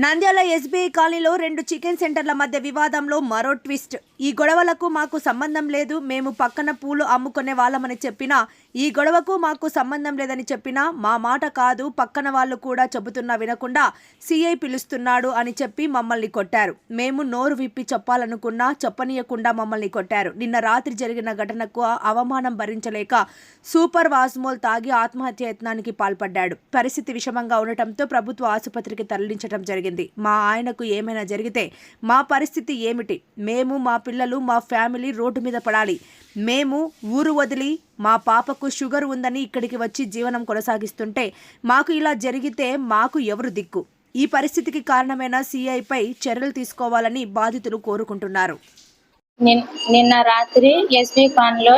Nandyal SBI కాలనీలో 2 chicken సెంటర్ల మధ్య వివాదంలో మరో ట్విస్ట్. ఈ గొడవలకు మాకు సంబంధం లేదు, మేము పక్కన పూలు అమ్ముకునే వాళ్ళమని చెప్పినా, ఈ గొడవకు మాకు సంబంధం లేదని చెప్పినా మా మాట కాదు, పక్కన వాళ్ళు కూడా చెబుతున్నా వినకుండా సీఐ పిలుస్తున్నాడు అని చెప్పి మమ్మల్ని కొట్టారు. మేము నోరు విప్పి చెప్పాలనుకున్నా చెప్పనీయకుండా మమ్మల్ని కొట్టారు. నిన్న రాత్రి జరిగిన ఘటనకు అవమానం భరించలేక సూపర్ వాస్మోల్ తాగి ఆత్మహత్య యత్నానికి పాల్పడ్డాడు. పరిస్థితి విషమంగా ఉండటంతో ప్రభుత్వ ఆసుపత్రికి తరలించడం జరిగింది. మా ఆయనకు ఏమైనా జరిగితే మా పరిస్థితి ఏమిటి? మేము, మా పిల్లలు, మా ఫ్యామిలీ రోడ్డు మీద పడాలి. మేము ఊరు వదిలి మా పాపకు షుగర్ ఉందని ఇక్కడికి వచ్చి జీవనం కొనసాగిస్తుంటే మాకు ఇలా జరిగితే మాకు ఎవరు దిక్కు? ఈ పరిస్థితికి కారణమైన సీఐపై చర్యలు తీసుకోవాలని బాధితులు కోరుకుంటున్నారు. నిన్న రాత్రి ఎస్బీ కాన్లో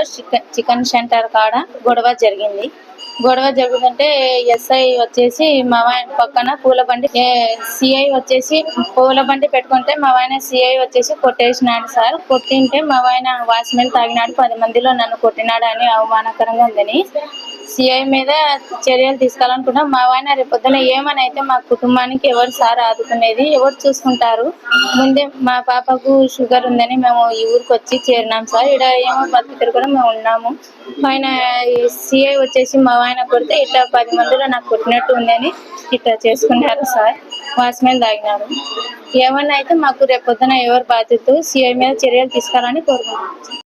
చికెన్ సెంటర్ కాడ గొడవ జరిగింది. గొడవ జరుగుతుంటే ఎస్ఐ వచ్చేసి మా ఆయన పక్కన పూల బండి, సిఐ వచ్చేసి పూల బండి పెట్టుకుంటే మా ఆయన సిఐ వచ్చేసి కొట్టేసినాడు సార్. కొట్టింటే మా ఆయన వాచ్మెన్ తాగినాడు, 10 మందిలో నన్ను కొట్టినాడు అని అవమానకరంగా ఉందని సిఐ మీద చర్యలు తీసుకోవాలనుకున్నా. మా ఆయన రేపొద్దున ఏమని అయితే మా కుటుంబానికి ఎవరు సార్ ఆదుకునేది, ఎవరు చూసుకుంటారు? ముందే మా పాపకు షుగర్ ఉందని మేము ఈ ఊరికి వచ్చి చేరినాం సార్. ఇక్కడ ఏమో బతుకుతారు కూడా మేము ఉన్నాము. ఆయన సిఐ వచ్చేసి మా ఆయన కొడితే ఇట్లా 10 మందిలో నాకు కొట్టినట్టు ఉందని ఇట్లా చేసుకున్నారు సార్. వాచ్మెన్ తాగినారు. ఏమన్నా అయితే మాకు రేపొద్దున ఎవరు బాధ్యత, సిఐ మీద చర్యలు తీసుకోవాలని కోరుకుంటున్నాం.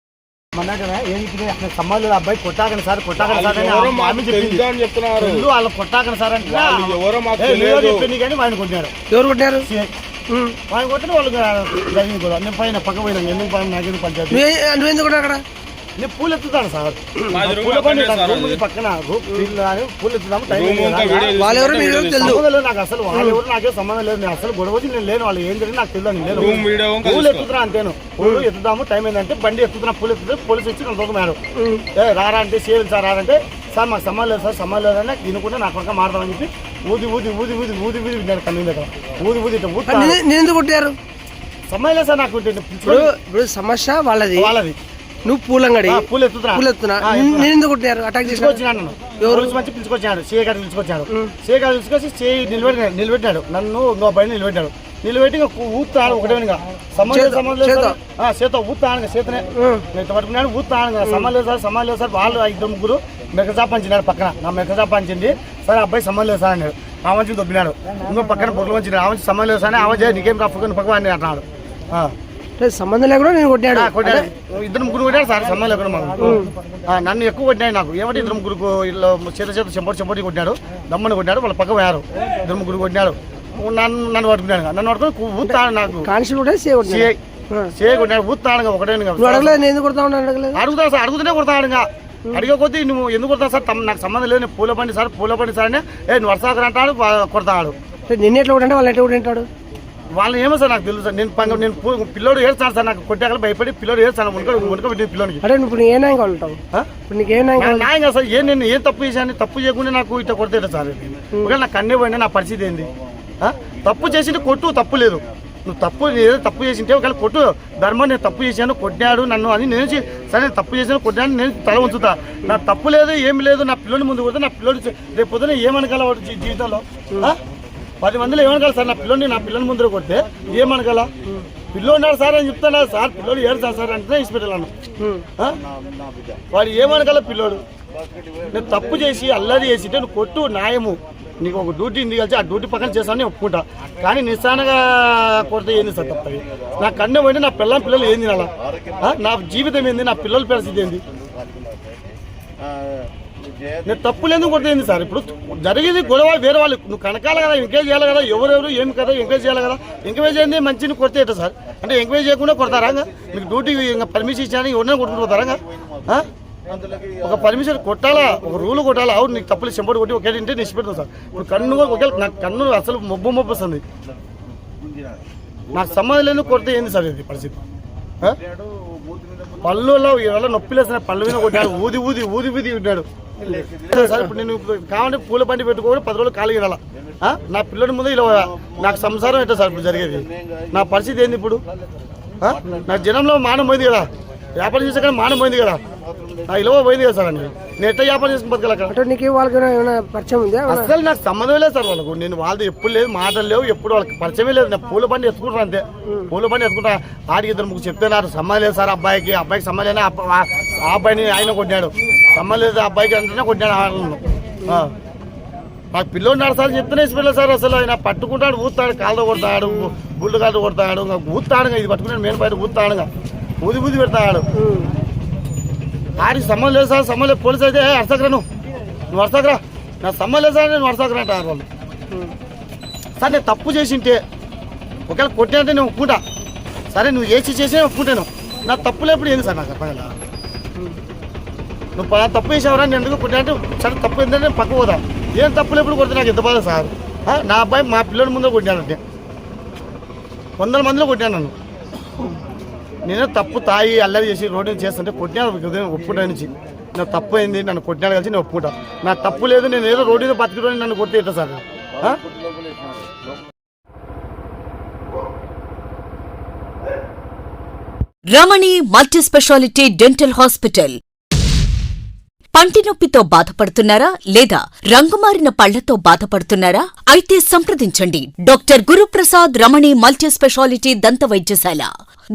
సంబంధం అబ్బాయి కొట్టాకని సార్ కొట్టాకని సార్ చెప్తున్నారు. వాళ్ళు కొట్టాకని సార్ అంటే చెప్పింది కానీ ఆయన కొట్టారు. ఎవరు కొట్టారు? ఆయన కొట్టిన వాళ్ళు జరిగింది కూడా. నేను పైన పక్క పోయినా ఎందుకు పైన నాకేందుకు పంచాయతీ నువ్వెందుకు కూడా అక్కడ నేను పూలు ఎత్తుతాను సార్. పక్కన పూలు ఎత్తుతాము. నాకు అసలు వాళ్ళెవరు నాకే సంబంధం లేదు. నేను అసలు గొడవ నేను లేను. వాళ్ళు ఏం జరిగింది నాకు తెలియదు. నేను పూలు ఎత్తుతున్నా అంతేను. పూలు ఎత్తుతాము. టైం ఏంటంటే బండి ఎత్తుతున్నా, పూలు ఎత్తుతే పోలీసు వచ్చి నన్ను దొరకమారు. రారా అంటే సేవలు సార్ రారంటే సార్ మాకు సంబంధం లేదు సార్, సంబంధం లేదని తినుకుంటే నాకు పక్క మారుతామని చెప్పి ఊది ఊది ఊది ఊది ఊది ఊది విన్నాడు కన్ను దగ్గర. ఊది ఊది ఎందుకు కొట్టారు? సంబంధం లేదు సార్ నాకు. ఇప్పుడు సమస్య వాళ్ళది వాళ్ళది. నువ్వు పూలంగడి పూలు ఎత్తుతున్నా నేను ఎందుకు కొట్టారు? అటాక్ తీసుకొచ్చినాడు. ఎవరు మంచి పిలుచుకొచ్చాడు. సీఏ గారు పిలుచుకొచ్చాడు. సీఏ గారు పిలుచుకొచ్చి నిలబెట్టాడు. నన్ను ఇంకో బయట నిలబెట్టి ఊతాడు. ఒకటే సంబంధం లేదు చేత ఊతాను. చేతనే పట్టుకున్నాడు. ఊతాను. సంబంధం లేదు సార్, సంబంధం లేదు సార్. వాళ్ళు 2-3 మెకజా పంచినాడు పక్కన. నా మెకజా పంచింది సార్. అబ్బాయి సంబంధం లేదు సార్ అన్నాడు. ఆ మంచి దొబ్బినాడు. ఇంకో పక్కన బొట్లు మంచి ఆ మంచి సంబంధం లేదు సార్. ఆ మంచి నీకేం పక్కన పక్క అని అంటున్నాడు. సంబంధం లేకుండా నేను కొట్టాడు. 2-3 కొట్టాడు సార్. సంబంధం లేకుండా మాకు నన్ను ఎక్కువ కొట్టినాడు. నాకు ఏమంటే 2-3 ఇల్లు చేత చెంపటి కొట్టినాడు. దమ్మని కొట్టినాడు. వాళ్ళ పక్క పోయారు. 2-3 కొట్టినాడు. నన్ను పట్టుకున్నాడు. నన్ను పట్టుకుని ఊతాడు. నాకు సే కొట్టినాడు. ఊతాడు. ఒకటే అడుగుతాను సార్. అడుగుతూనే కొడతాడు. ఇంకా అడిగే కొద్దీ నువ్వు ఎందుకు కొడతావు సార్? నాకు సంబంధం లేదు. నేను పూల బండి సార్, పూల బండి సార్ అని నువ్వు వర్షాకర్ అంటాడు. కొడతాడు. నిన్న ఎట్లా కొట్టాడు? వాళ్ళు ఎట్లా కొట్టాడు? వాళ్ళు ఏమో సార్ నాకు తెలుసు సార్. నేను పిల్లోడు ఏడ్చాను సార్. నాకు కొట్టాక భయపడి పిల్లోడు ఏడ్చాను. మునక పిల్లోడికి న్యాయంగా సార్. నేను ఏం తప్పు చేశాను? తప్పు చేయకుండా నాకు ఇట్లా కొడతాడు సార్. ఒకవేళ నాకు కన్నే పోయినా నా పరిస్థితి ఏంది? తప్పు చేసింటే కొట్టు, తప్పు లేదు. నువ్వు ఏదో తప్పు చేసింటే ఒకవేళ కొట్టు. ధర్మం నేను తప్పు చేశాను, కొట్టాడు నన్ను అని నేను సరే నేను తప్పు చేశాను, కొట్టాను, నేను తల ఉంచుతా. నా తప్పు లేదు, ఏమి లేదు. నా పిల్లోని ముందు కొడితే నా పిల్లోడు రేపు పొద్దున ఏమనగల జీవితంలో 10 మందిలో ఏమనగల సార్? నా పిల్లని ముందు కొడితే ఏమనగల? పిల్లోడు సార్ అని చెప్తాను సార్. పిల్లోడు ఏడు సార్ అంటే ఇచ్చిపెట్టాను. వాడు ఏమనగల పిల్లోడు? నేను తప్పు చేసి అల్లరి చేసింటే నువ్వు కొట్టు, న్యాయము. నీకు ఒక డ్యూటీ ఉంది కలిసి ఆ డ్యూటీ పక్కన చేస్తాను నేను ఒప్పుకుంటా. కానీ నిస్సానగా కొడితే ఏంది సార్ తప్పది? నా కన్ను పోయింది. నా పిల్లలు ఏంది? అలా నా జీవితం ఏంది? నా పిల్లల పరిస్థితి ఏంది? నేను తప్పులు ఎందుకు కొట్టేది సార్? ఇప్పుడు జరిగేది గొడవ వేరే వాళ్ళు. నువ్వు కనకాల కదా, ఎంకరేజ్ చేయాలి కదా. ఎవరెవరు ఏమి కదా ఎంకరేజ్ చేయాలి కదా. ఎంకరేజ్ చేయండి మంచిని కొడితే ఏంటో సార్? అంటే ఎంకరేజ్ చేయకుండా కొడతారా? మీకు డ్యూటీ ఇంకా పర్మిషన్ ఇచ్చాను ఎవరైనా కొట్టుకుంటారా? ఒక పర్మిషన్ కొట్టాలా, ఒక రూల్ కొట్టాలా. అవును నీకు తప్పులు చెంపటి కొట్టి ఒకే ఇంటే నిష్పెడతాను సార్. ఇప్పుడు కన్ను ఒకవేళ నాకు కన్ను అసలు మొబ్బు వస్తుంది. నాకు సంబంధం లేదు కొడితే ఏంది సార్ ఇది పరిస్థితి? పళ్ళులో ఇవాళ నొప్పి లేసిన పళ్ళు మీద కొట్టాడు. ఊది ఊది ఊది ఊది ఉన్నాడు సార్. ఇప్పుడు నేను కావాలంటే పూల బండి పెట్టుకోవాలి 10 రోజులు ఖాళీ ఇవ్వాలా? నా పిల్లడి ముందు ఇలా నాకు సంసారం ఏంటో సార్ ఇప్పుడు జరిగేది? నా పరిస్థితి ఏంది ఇప్పుడు? నా జనంలో మానం పోయింది కదా. వ్యాపారం చేసే కానీ మానం పోయింది కదా. నా ఇలువ పోయింది కదా సార్ అని నేను ఎట్లా వ్యాపారం చేసుకుని బతకాలి అంటే నీకు వాళ్ళకి ఏమైనా పరిచయం ఉందా? అసలు నాకు సంబంధం లేదు సార్ వాళ్ళకు. నేను వాళ్ళది ఎప్పుడు లేదు, మాటలు లేవు, ఎప్పుడు వాళ్ళకి పరిచయమే లేదు. నేను పూల బండి ఎత్తుకుంటాను అంతే. పూల బండి ఎత్తుకుంటా. ఆడికి ఇద్దరు ముగ్గురు చెప్తే నాకు సంబంధం లేదు సార్ అబ్బాయికి సంబంధం లేదు. ఆ అబ్బాయిని ఆయన కొట్టినాడు, సంబంధం లేదు అబ్బాయికి అంటేనే కొట్టినాడు. నాకు పిల్లోడు నడసాలి చెప్తేనే ఇష్టపడలేదు సార్. అసలు ఆయన పట్టుకుంటాడు, ఊతాడు, కాళ్ళతో కొడతాడు, గుళ్ళు కాళ్ళతో కొడతాడు, ఊతాడు. ఇది పట్టుకున్నాడు మెయిన్ బయట ఊతాడు, ఊది బూది పెడతాడు. ఆడికి సంబంధం లేదు సార్, సంబంధం లేదు. పోలీసు అయితే అర్సకరా నువ్వు అర్సకరా, నాకు సంబంధం లేదు సార్, నేను అర్సకరా అంటారు వాళ్ళు. సార్ నేను తప్పు చేసింటే ఒకవేళ కొట్టినంటే నేను ఒప్పుకుంటా. సరే నువ్వు చేసి ఒప్పుకుంటాను. నా తప్పులు ఎప్పుడు ఏంది సార్ నాకు అర్థం కదా. నువ్వు తప్పు చేసావురా, నేను ఎందుకు కొట్టినంటే సరే తప్పు ఏంటంటే నేను పక్క పోదా. ఏం తప్పులు ఎప్పుడు కొడితే నాకు ఎంత బాధ సార్. నా అబ్బాయి మా పిల్లల ముందే కొట్టినాడంటే 100 మందిలో కొట్టాను నన్ను. నేనే తప్పు తాగి అల్లరి చేసి రోడ్డు చేస్తుంటే కొట్టినాడు ఒప్పుకుంటా నుంచి. నా తప్పు అయింది, నన్ను కొట్టినాడు కలిసి నేను ఒప్పుకుంటా. నా తప్పు లేదు, నేను ఏదో రోడ్డు మీద బతికిరోని నన్ను కొట్టి ఎట్లా సార్. రమణి మల్టీ స్పెషాలిటీ డెంటల్ హాస్పిటల్. పంటి నొప్పితో బాధపడుతున్నారా లేదా రంగుమారిన పళ్లతో బాధపడుతున్నారా? అయితే సంప్రదించండి డాక్టర్ గురుప్రసాద్ రమణి మల్టీ స్పెషాలిటీ దంత వైద్యశాల.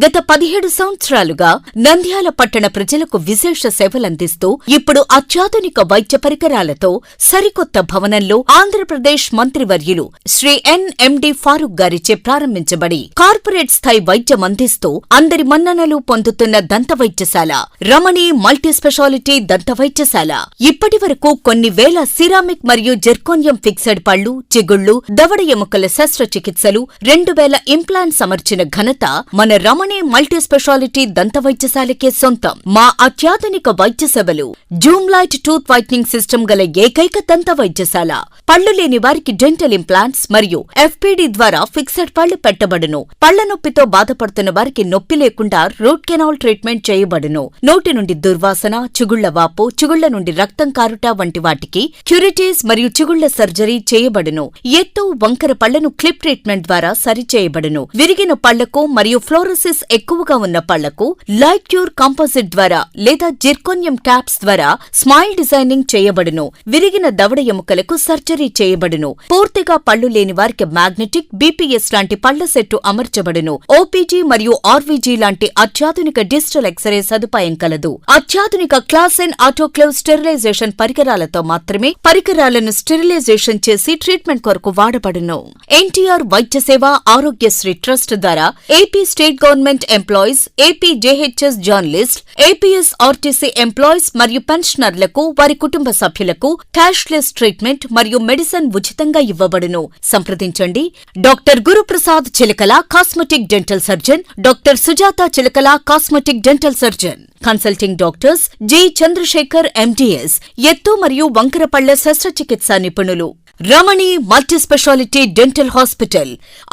గత 17 సంవత్సరాలుగా నంద్యాల పట్టణ ప్రజలకు విశేష సేవలందిస్తూ ఇప్పుడు అత్యాధునిక వైద్య పరికరాలతో సరికొత్త భవనంలో ఆంధ్రప్రదేశ్ మంత్రివర్యులు శ్రీ ఎన్ఎండి ఫారూక్ గారిచే ప్రారంభించబడి కార్పొరేట్ స్థాయి వైద్యం అందిస్తూ అందరి మన్ననలు పొందుతున్న దంత వైద్యశాల రమణి మల్టీ స్పెషాలిటీ దంత వైద్యశాల ఇప్పటి వరకు కొన్ని వేల సిరామిక్ మరియు జెర్కోనియం ఫిక్సెడ్ పళ్లు, చిగుళ్లు, దవడ ఎముకల శస్త్రచికిత్సలు, 2000 ఇంప్లాంట్స్ అమర్చిన ఘనత మన రమణి మల్టీ స్పెషాలిటీ దంత వైద్యశాలకే సొంతం. మా అత్యాధునిక వైద్య సేవలు Zoom light tooth whitening system గల ఏకైక దంత వైద్యశాల. పళ్లు లేని వారికి డెంటల్ ఇంప్లాంట్స్ మరియు ఎఫ్పిడి ద్వారా ఫిక్సెడ్ పళ్లు పెట్టబడును. పళ్ల నొప్పితో బాధపడుతున్న వారికి నొప్పి లేకుండా రూట్ కెనాల్ ట్రీట్మెంట్ చేయబడును. నోటి నుండి దుర్వాసన, చిగుళ్ల వాపు, చిగుళ్ల నుండి రక్తం కారుట వంటి వాటికి క్యూరిటీస్ మరియు చిగుళ్ల సర్జరీ చేయబడును. ఎత్తు, వంకర పళ్లను క్లిప్ ట్రీట్మెంట్ ద్వారా సరిచేయబడును. విరిగిన పళ్లకు మరియు ఫ్లోరోసిస్ ఎక్కువగా ఉన్న పళ్లకు లైట్ క్యూర్ కాంపోజిట్ ద్వారా లేదా జిర్కోనియం క్యాప్స్ ద్వారా స్మైల్ డిజైనింగ్ చేయబడును. విరిగిన దవడ ఎముకలకు సర్జరీ చేయబడును. పూర్తిగా పళ్లు లేని వారికి మ్యాగ్నెటిక్, బీపీఎస్ లాంటి పళ్ల సెట్టు అమర్చబడును. ఓపీజీ మరియు ఆర్వీజీ లాంటి అత్యాధునిక డిజిటల్ ఎక్స్రే సదుపాయం కలదు. అత్యాధునిక క్లాస్ ఎన్ ఆటోక్లేవ్ స్టెరిలైజేషన్ పరికరాలతో మాత్రమే పరికరాలను స్టెరిలైజేషన్ చేసి ట్రీట్మెంట్ కొరకు వాడబడును. ఎన్టీఆర్ వైద్య సేవ ఆరోగ్యశ్రీ ట్రస్ట్ ద్వారా AP state government employees, AP JHS journalist, APS RTC employees మరియు పెన్షనర్లకు వారి కుటుంబ సభ్యులకు క్యాష్లెస్ ట్రీట్మెంట్ మరియు మెడిసిన్ ఉచితంగా ఇవ్వబడును. సంప్రదించండి doctor Guruprasad Chilakala cosmetic dental surgeon, doctor Sujatha Chilakala cosmetic dental surgeon. Consulting doctors G Chandrashekar MDS, ఎత్తు మరియు వంకర పళ్ల శస్త్రచికిత్సా నిపుణులు. Ramani multi specialty dental hospital,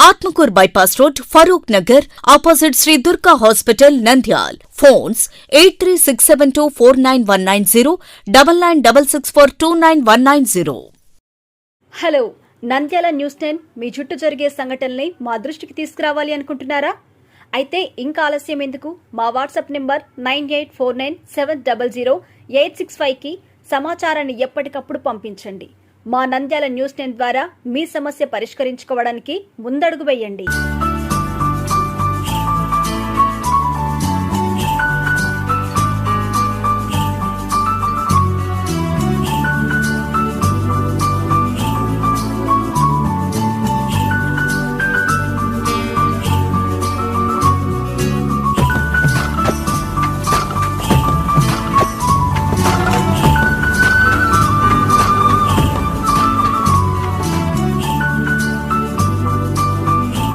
Atmakur bypass road, Farooq Nagar, opposite Shri Durga hospital, Nandyal. Phones 8367249190, 9966429190. Hello, Nandyala news 10 మీ చుట్టూ జరిగే సంఘటనల్ని మా దృష్టికి తీసుకురావాలి అనుకుంటున్నారా? అయితే ఇంకా ఆలస్యం ఎందుకు? మా వాట్సాప్ నెంబర్ 9849700865కి సమాచారాన్ని ఎప్పటికప్పుడు పంపించండి. మా నంద్యాల న్యూస్ 10 ద్వారా మీ సమస్య పరిష్కరించుకోవడానికి ముందడుగు వేయండి.